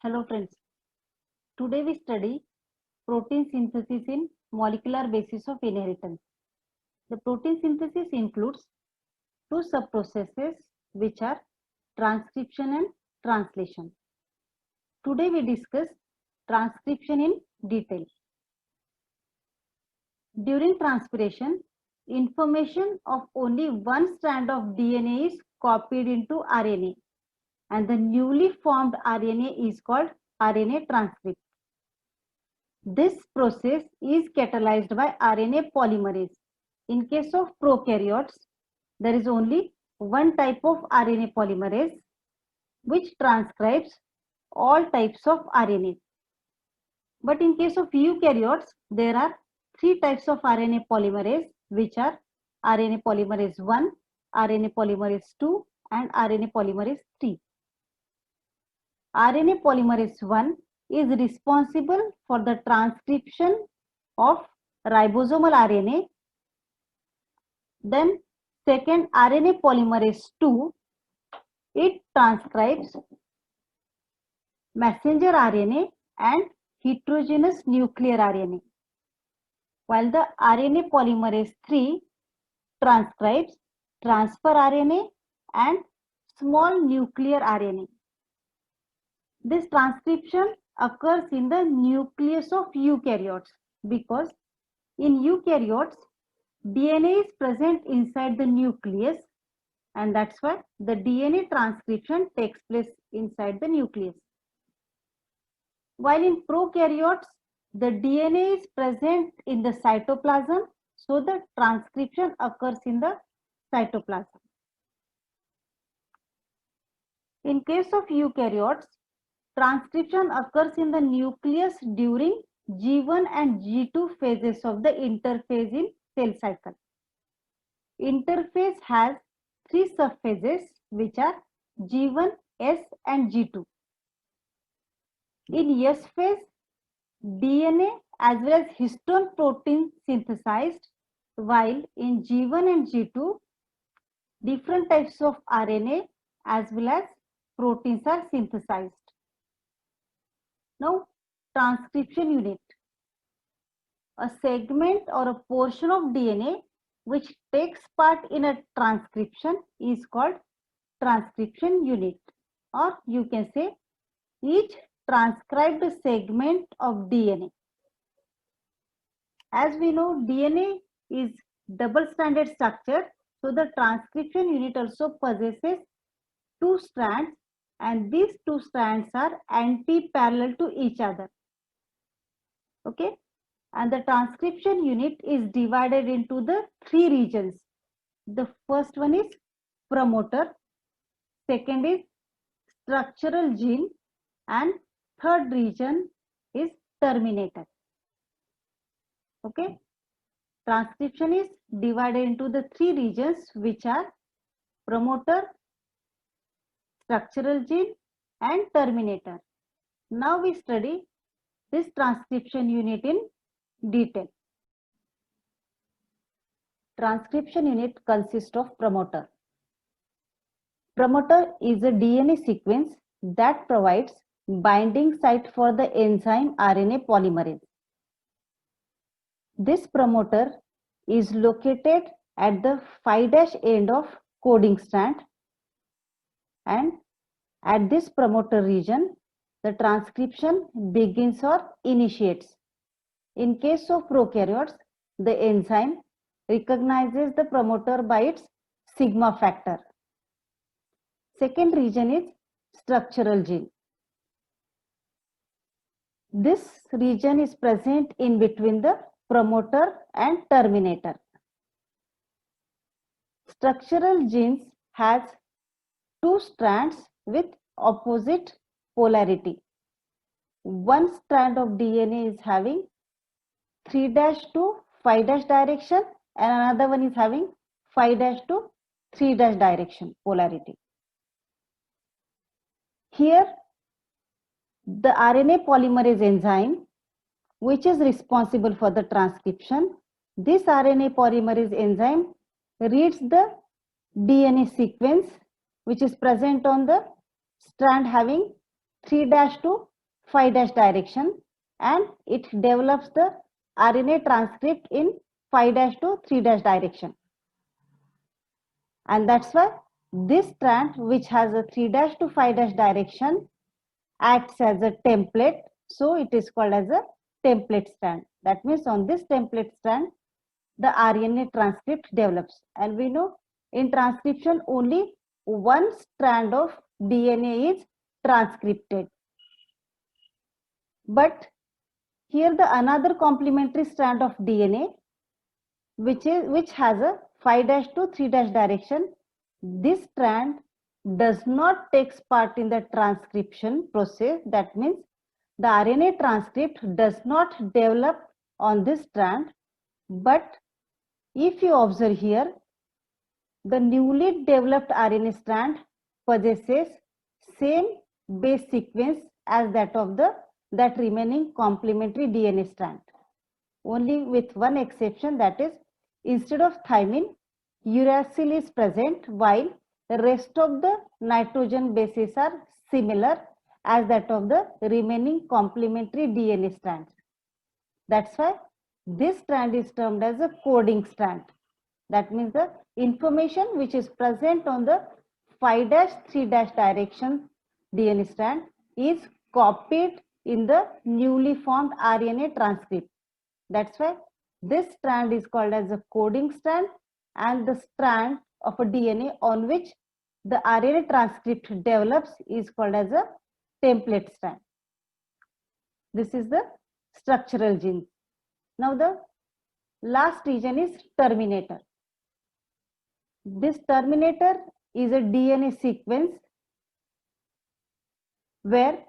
Hello friends, today we study protein synthesis in molecular basis of inheritance. The protein synthesis includes two sub-processes which are transcription and translation. Today we discuss transcription in detail. During transpiration, information of only one strand of DNA is copied into RNA and the newly formed RNA is called RNA transcript. This process is catalyzed by RNA polymerase. In case of prokaryotes, there is only one type of RNA polymerase which transcribes all types of RNA. But in case of eukaryotes, there are three types of RNA polymerase which are RNA polymerase 1, RNA polymerase 2 and RNA polymerase 3. RNA polymerase 1 is responsible for the transcription of ribosomal RNA. Then second, RNA polymerase 2, it transcribes messenger RNA and heterogeneous nuclear RNA, while the RNA polymerase 3 transcribes transfer RNA and small nuclear RNA. This transcription occurs in the nucleus of eukaryotes because in eukaryotes, DNA is present inside the nucleus and that's why the DNA transcription takes place inside the nucleus. While in prokaryotes, the DNA is present in the cytoplasm, so the transcription occurs in the cytoplasm. In case of eukaryotes, transcription occurs in the nucleus during G1 and G2 phases of the interphase in cell cycle. Interphase has three subphases which are G1, S and G2. In S phase, DNA as well as histone protein synthesized, while in G1 and G2, different types of RNA as well as proteins are synthesized. Now, transcription unit. A segment or a portion of DNA which takes part in a transcription is called transcription unit, or you can say each transcribed segment of DNA. As we know, DNA is double-stranded structure, so the transcription unit also possesses two strands and these two strands are anti-parallel to each other. Okay, and the transcription unit is divided into the three regions. The first one is promoter, second is structural gene and third region is terminator. Okay, transcription is divided into the three regions which are promoter, structural gene and terminator. Now we study this transcription unit in detail. Transcription unit consists of promoter. Promoter is a DNA sequence that provides binding site for the enzyme RNA polymerase. This promoter is located at the 5' end of coding strand, and at this promoter region, the transcription begins or initiates. In case of prokaryotes, the enzyme recognizes the promoter by its sigma factor. Second region is structural gene. This region is present in between the promoter and terminator. Structural genes has two strands with opposite polarity. One strand of DNA is having 3' to 5' direction and another one is having 5' to 3' direction polarity. Here, the RNA polymerase enzyme, which is responsible for the transcription, this RNA polymerase enzyme reads the DNA sequence which is present on the strand having 3' to 5' direction, and it develops the RNA transcript in 5' to 3' direction. And that's why this strand, which has a 3' to 5' direction, acts as a template. So it is called as a template strand. That means on this template strand, the RNA transcript develops. And we know in transcription, only one strand of DNA is transcripted. But here the another complementary strand of DNA, which has a 5' to 3' direction, this strand does not take part in the transcription process. That means the RNA transcript does not develop on this strand. But if you observe here, the newly developed RNA strand possesses same base sequence as that of that remaining complementary DNA strand. Only with one exception, that is, instead of thymine, uracil is present, while the rest of the nitrogen bases are similar as that of the remaining complementary DNA strands. That's why this strand is termed as a coding strand. That means the information which is present on the 5' 3' direction DNA strand is copied in the newly formed RNA transcript. That's why this strand is called as a coding strand, and the strand of a DNA on which the RNA transcript develops is called as a template strand. This is the structural genes. Now the last region is terminator. This terminator is a DNA sequence where,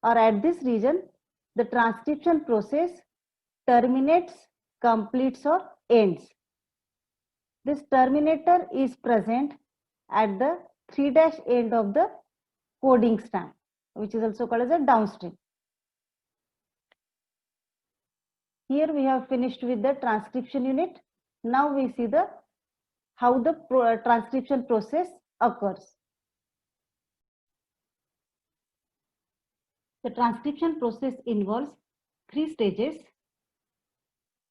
or at this region, the transcription process terminates, completes, or ends. This terminator is present at the 3' end of the coding strand, which is also called as a downstream. Here we have finished with the transcription unit. Now we see how the transcription process occurs. The transcription process involves 3 stages,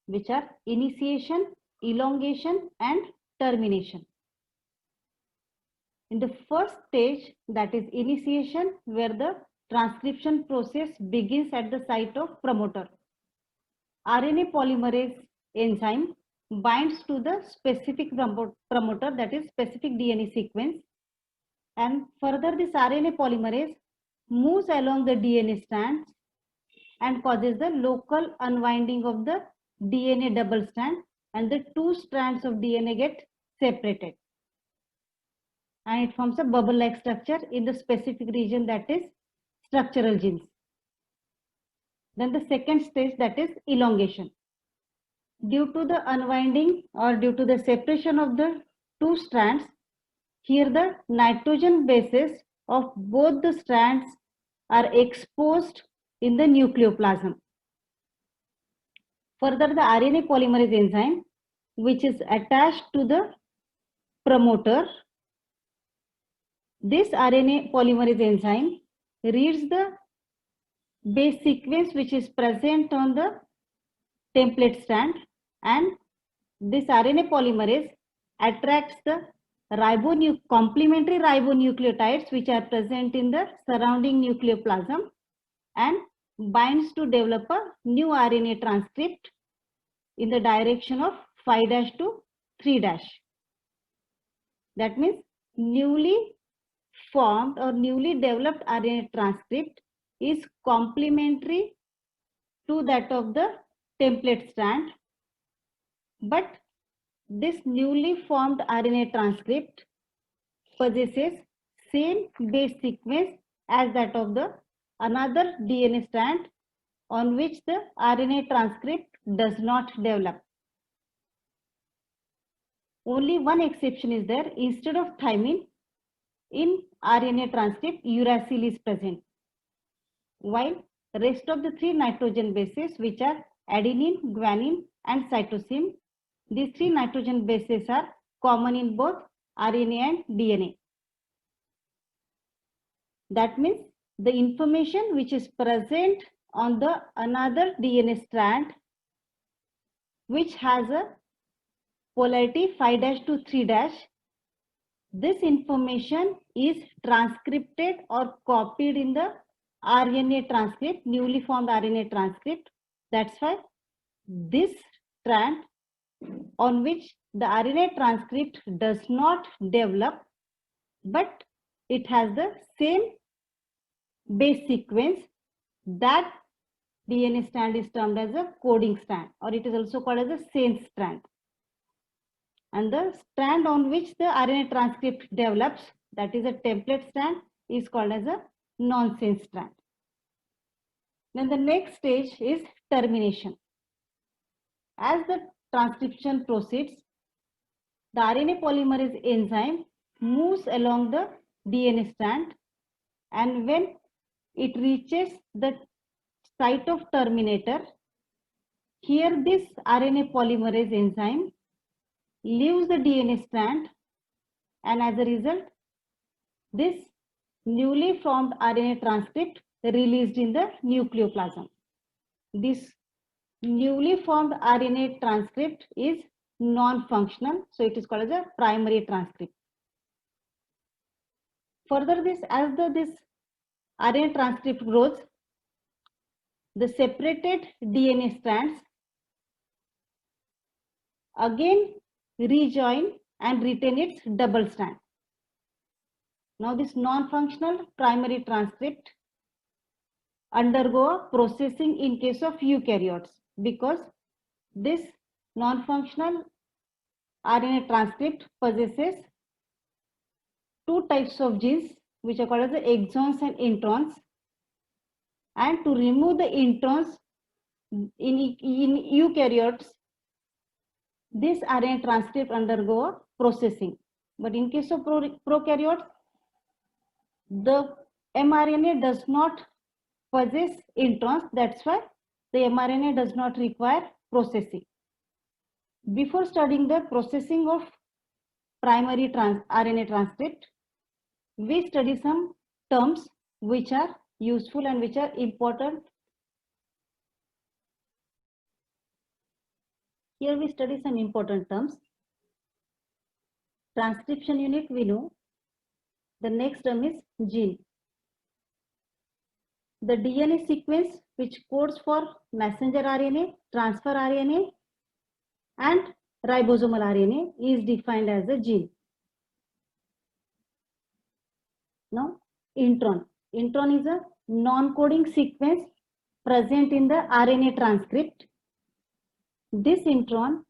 which are initiation, elongation, and termination. In the first stage, that is initiation, where the transcription process begins at the site of promoter, RNA polymerase enzyme binds to the specific promoter, that is specific DNA sequence, and further this RNA polymerase moves along the DNA strands and causes the local unwinding of the DNA double strand, and the 2 strands of DNA get separated, and it forms a bubble-like structure in the specific region, that is structural genes. Then the second stage, that is elongation. Due to the unwinding or due to the separation of the 2 strands, here the nitrogen bases of both the strands are exposed in the nucleoplasm. Further, the RNA polymerase enzyme, which is attached to the promoter, this RNA polymerase enzyme reads the base sequence which is present on the template strand, and this RNA polymerase attracts the complementary ribonucleotides which are present in the surrounding nucleoplasm and binds to develop a new RNA transcript in the direction of 5' to 3'. That means newly formed or newly developed RNA transcript is complementary to that of the template strand, but this newly formed RNA transcript possesses same base sequence as that of the another DNA strand on which the RNA transcript does not develop. Only one exception is there. Instead of thymine, in RNA transcript, uracil is present, while the rest of the 3 nitrogen bases, which are adenine, guanine, and cytosine, these 3 nitrogen bases are common in both RNA and DNA. That means the information which is present on the another DNA strand which has a polarity 5' to 3'. This information is transcripted or copied in the RNA transcript, newly formed RNA transcript. That's why this strand on which the RNA transcript does not develop, but it has the same base sequence, that DNA strand is termed as a coding strand, or it is also called as a sense strand. And the strand on which the RNA transcript develops, that is a template strand, is called as a nonsense strand. Then the next stage is termination. As the transcription proceeds, the RNA polymerase enzyme moves along the DNA strand, and when it reaches the site of terminator, here this RNA polymerase enzyme leaves the DNA strand, and as a result, this newly formed RNA transcript released in the nucleoplasm. This newly formed RNA transcript is non-functional, so it is called as a primary transcript. Further, as this RNA transcript grows, the separated DNA strands again rejoin and retain its double strand. Now this non-functional primary transcript undergo processing in case of eukaryotes, because this non-functional RNA transcript possesses two types of genes which are called as the exons and introns, and to remove the introns in eukaryotes, this RNA transcript undergo processing. But in case of prokaryotes, the mRNA does not possess introns. That's why the mRNA does not require processing. Before studying the processing of primary RNA transcript, we study some terms which are useful and which are important. Here we study some important terms. Transcription unit we know. The next term is gene. The DNA sequence which codes for messenger RNA, transfer RNA, and ribosomal RNA is defined as a gene. Now, intron. Intron is a non-coding sequence present in the RNA transcript. This intron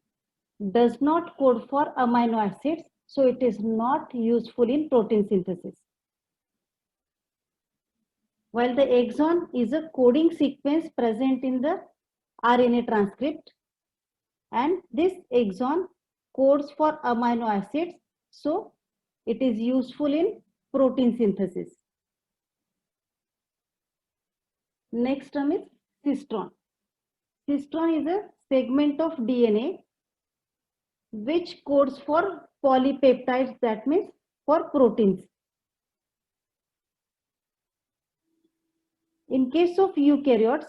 does not code for amino acids, so it is not useful in protein synthesis. While the exon is a coding sequence present in the RNA transcript, and this exon codes for amino acids, so it is useful in protein synthesis. Next term is cistron. Cistron is a segment of DNA which codes for polypeptides, that means for proteins. In case of eukaryotes,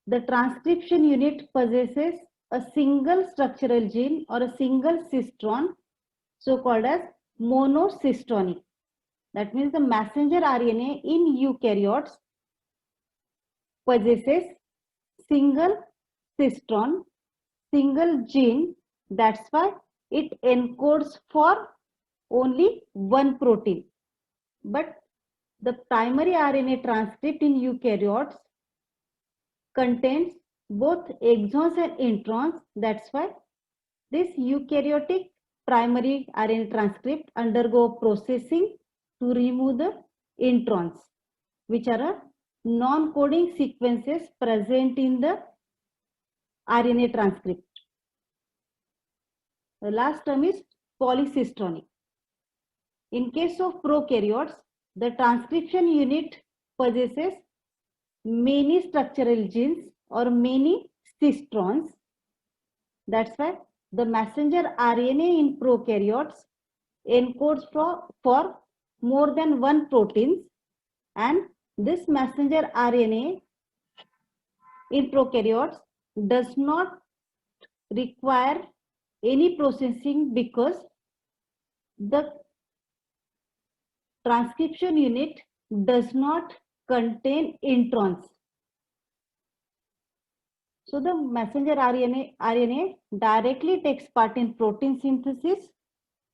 the transcription unit possesses a single structural gene or a single cistron, so called as monocistronic. That means the messenger RNA in eukaryotes possesses single cistron, single gene. That's why it encodes for only one protein. But the primary RNA transcript in eukaryotes contains both exons and introns. That's why this eukaryotic primary RNA transcript undergo processing to remove the introns, which are non-coding sequences present in the RNA transcript. The last term is polycistronic. In case of prokaryotes, the transcription unit possesses many structural genes or many cistrons. That's why the messenger RNA in prokaryotes encodes for more than one proteins, and This messenger RNA in prokaryotes does not require any processing because the transcription unit does not contain introns. So the messenger RNA directly takes part in protein synthesis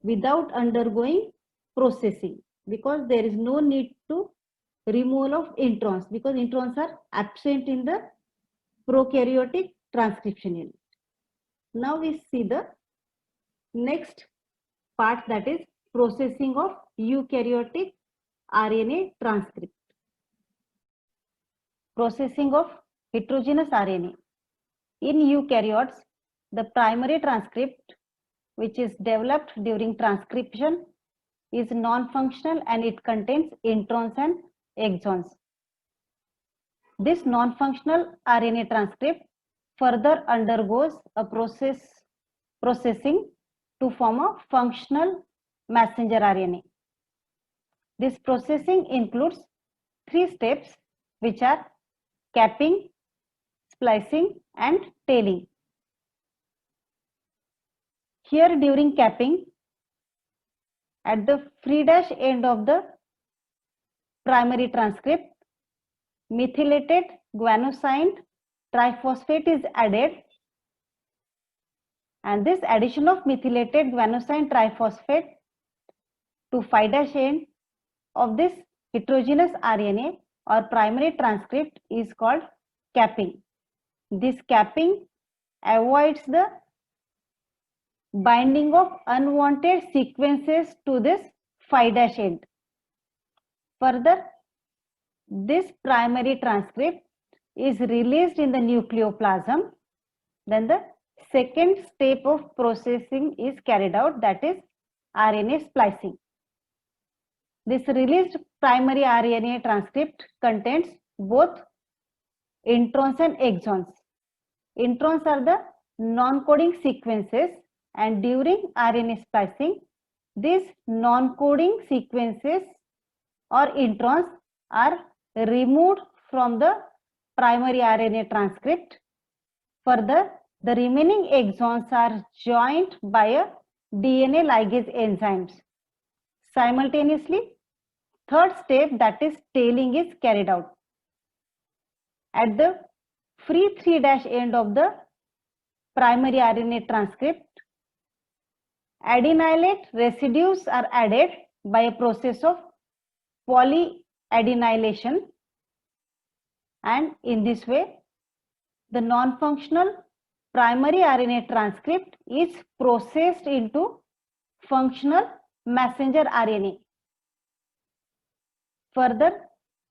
without undergoing processing, because there is no need to removal of introns, because introns are absent in the prokaryotic transcription unit. Now we see the next part, that is processing of eukaryotic RNA transcript. Processing of heterogeneous RNA. In eukaryotes, the primary transcript which is developed during transcription is non-functional and it contains introns and exons. This non-functional RNA transcript further undergoes a processing to form a functional messenger RNA. This processing includes 3 steps, which are capping, splicing and tailing. Here during capping, at the free dash end of the primary transcript, methylated guanosine triphosphate is added, and this addition of methylated guanosine triphosphate to 5' end of this heterogeneous RNA or primary transcript is called capping. This capping avoids the binding of unwanted sequences to this 5' end. Further, this primary transcript is released in the nucleoplasm. Then the second step of processing is carried out, that is RNA splicing. This released primary RNA transcript contains both introns and exons. Introns are the non-coding sequences, and during RNA splicing, these non-coding sequences or introns are removed from the primary RNA transcript. Further, the remaining exons are joined by a DNA ligase enzymes. Simultaneously, third step, that is tailing, is carried out. At the free 3' end of the primary RNA transcript, adenylate residues are added by a process of polyadenylation, and in this way the non-functional primary RNA transcript is processed into functional messenger RNA. Further,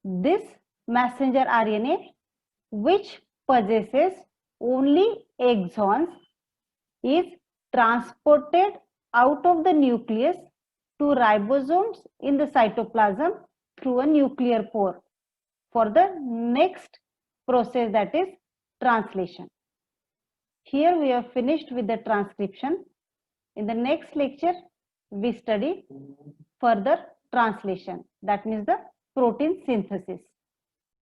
this messenger RNA, which possesses only exons, is transported out of the nucleus to ribosomes in the cytoplasm through a nuclear pore for the next process, that is translation. Here we are finished with the transcription. In the next lecture, we study further translation, that means the protein synthesis.